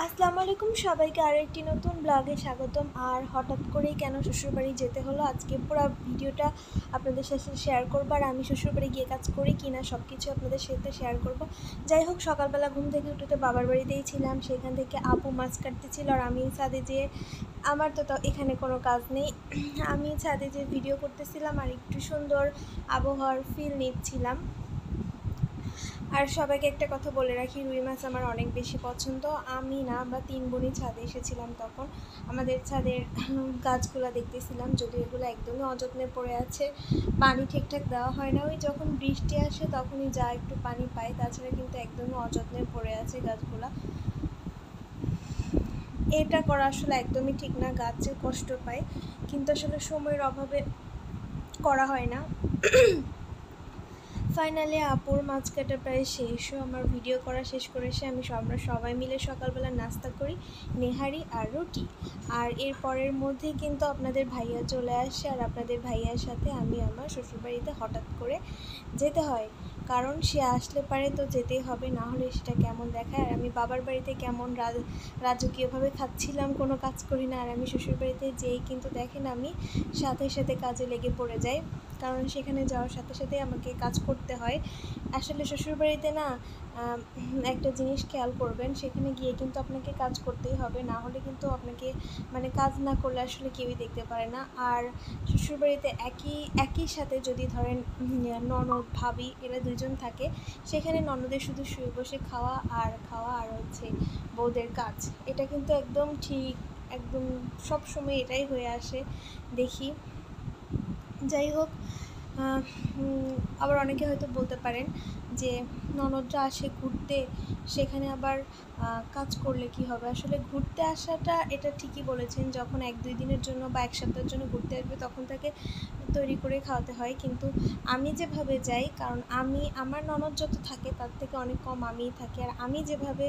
আসসালামু আলাইকুম সবাইকে আরও একটি নতুন ব্লগে স্বাগতম। আর হঠাৎ করেই কেন শ্বশুরবাড়ি যেতে হলো, আজকে পুরো ভিডিওটা আপনাদের সাথে শেয়ার করবো। আর আমি শ্বশুরবাড়ি গিয়ে কাজ করি কি না সব কিছু আপনাদের সাথে শেয়ার করব। যাই হোক, সকালবেলা ঘুম থেকে উঠে তো বাবার বাড়িতেই ছিলাম, সেখান থেকে আপু মাছ কাটতেছিল আর আমি ছাদে যেয়ে, আমার তো এখানে কোনো কাজ নেই, আমি ছাদে যেয়ে ভিডিও করতেছিলাম আর একটু সুন্দর আবহাওয়ার ফিল নিচ্ছিলাম। আর সবাইকে একটা কথা বলে রাখি, রুই মাছ আমার অনেক বেশি পছন্দ। আমি না, আমরা 3 বোনই ছাদে এসেছিলাম, তখন আমাদের ছাদের গাছগুলো দেখতেছিলাম, যদিও এগুলো একদমই অযত্নে পড়ে আছে, পানি ঠিকঠাক দেওয়া হয় না, ওই যখন বৃষ্টি আসে তখনই যা একটু পানি পায়, তাছাড়া কিন্তু একদমই অযত্নে পড়ে আছে গাছগুলো। এটা করা আসলে একদমই ঠিক না, গাছে কষ্ট পায়, কিন্তু আসলে সময়ের অভাবে করা হয় না। ফাইনালি আপুর মাছ কাটা প্রায় শেষও, আমার ভিডিও করা শেষ করে এসে আমরা সবাই মিলে সকালবেলা নাস্তা করি নেহারি আর রুটি। আর এর পরের মধ্যেই কিন্তু আপনাদের ভাইয়া চলে আসে, আর আপনাদের ভাইয়ার সাথে আমি আমার শ্বশুরবাড়িতে হঠাৎ করে যেতে হয়, কারণ সে আসলে পারে তো যেতেই হবে, না হলে সেটা কেমন দেখায়। আর আমি বাবার বাড়িতে কেমন রাজকীয়ভাবে খাচ্ছিলাম, কোনো কাজ করি না, আর আমি শ্বশুরবাড়িতে যেই কিন্তু দেখেন আমি সাথে সাথে কাজে লেগে পড়ে যাই, কারণ সেখানে যাওয়ার সাথে সাথে আমাকে কাজ করতে হয়। আসলে শ্বশুরবাড়িতে না একটা জিনিস খেয়াল করবেন, সেখানে গিয়ে কিন্তু আপনাকে কাজ করতেই হবে, না হলে কিন্তু আপনাকে কাজ না করলে আসলে কেউই দেখতে পারে না। আর শ্বশুরবাড়িতে একই সাথে যদি ধরেন ননদ ভাবি এরা দুইজন থাকে, সেখানে ননদের শুধু শুয়ে বসে খাওয়া আর হচ্ছে বউদের কাজ, এটা কিন্তু একদম ঠিক, একদম সব সময় এটাই হয়ে আসে দেখি। যাই হোক, আবার অনেকে হয়তো বলতে পারেন যে ননদরা আসে ঘুরতে, সেখানে আবার কাজ করলে কি হবে। আসলে ঘুরতে আসাটা এটা ঠিকই বলেছেন, যখন 1-2 দিনের জন্য বা 1 সপ্তাহের জন্য ঘুরতে আসবে তখন তাকে তৈরি করে খাওয়াতে হয়, কিন্তু আমি যেভাবে যাই, কারণ আমার ননদ যত থাকে তার থেকে অনেক কম আমিই থাকি, আর আমি যেভাবে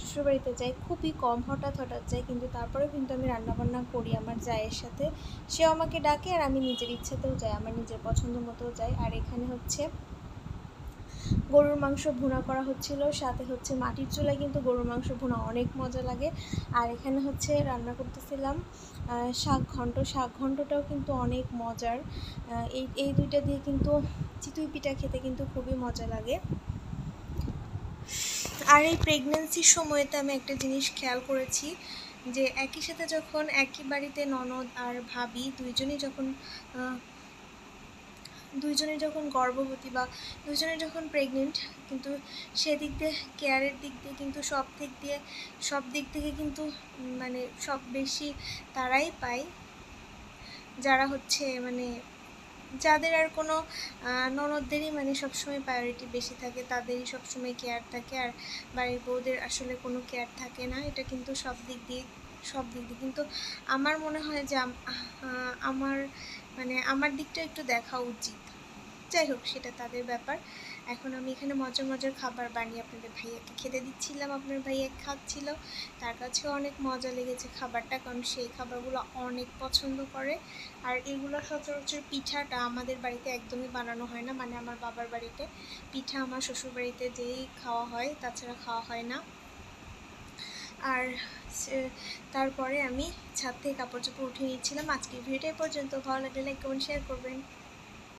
শ্বশুরবাড়িতে যাই খুবই কম, হঠাৎ যাই, কিন্তু তারপরেও কিন্তু আমি রান্নাবান্না করি আমার জায়ের সাথে, সেও আমাকে ডাকে আর আমি নিজের ইচ্ছাতেও যাই, আমার নিজের পছন্দ মতোও যাই। আর এখানে হচ্ছে গরুর মাংস ভুনা করা হচ্ছিল, সাথে হচ্ছে মাটির চুলায় কিন্তু গরুর মাংস ভুনা অনেক মজা লাগে। আর এখানে হচ্ছে রান্না করতেছিলাম শাক ঘন্টটাও কিন্তু অনেক মজার, এই দুইটা দিয়ে কিন্তু চিতই পিঠা খেতে কিন্তু খুবই মজা লাগে। আর এই প্রেগনেন্সির সময়তে আমি একটা জিনিস খেয়াল করেছি, যে একই সাথে যখন একই বাড়িতে ননদ আর ভাবি দুইজনে যখন গর্ভবতী বা দুজনে যখন প্রেগনেন্ট, কিন্তু সেদিক দিয়ে কেয়ারের দিক দিয়ে কিন্তু সব দিক থেকে কিন্তু সব বেশি তারাই পায়, যারা হচ্ছে যাদের আর কোনো ননদদেরই সবসময় প্রায়োরিটি বেশি থাকে, তাদেরই সবসময় কেয়ার থাকে, আর বাড়ির বউদের আসলে কোনো কেয়ার থাকে না। এটা কিন্তু সব দিক দিয়ে কিন্তু আমার মনে হয় যে আমার দিকটা একটু দেখা উচিত। যাই হোক, সেটা তাদের ব্যাপার। এখন আমি এখানে মজার মজার খাবার বানিয়ে আপনাদের ভাইয়াকে খেতে দিচ্ছিলাম, আপনার ভাইয়া খাচ্ছিল, তার কাছেও অনেক মজা লেগেছে খাবারটা, কারণ সেই খাবারগুলো অনেক পছন্দ করে। আর এগুলো সচরাচর পিঠাটা আমাদের বাড়িতে একদমই বানানো হয় না, আমার বাবার বাড়িতে পিঠা আমার শ্বশুর বাড়িতে যেই খাওয়া হয়, তাছাড়া খাওয়া হয় না। আর তারপরে আমি ছাদ থেকে কাপড় চোপড় উঠিয়ে নিচ্ছিলাম। আজকের ভিডিওটা পর্যন্ত, ভালো লাগলে লাইক কমেন্ট শেয়ার করবেন।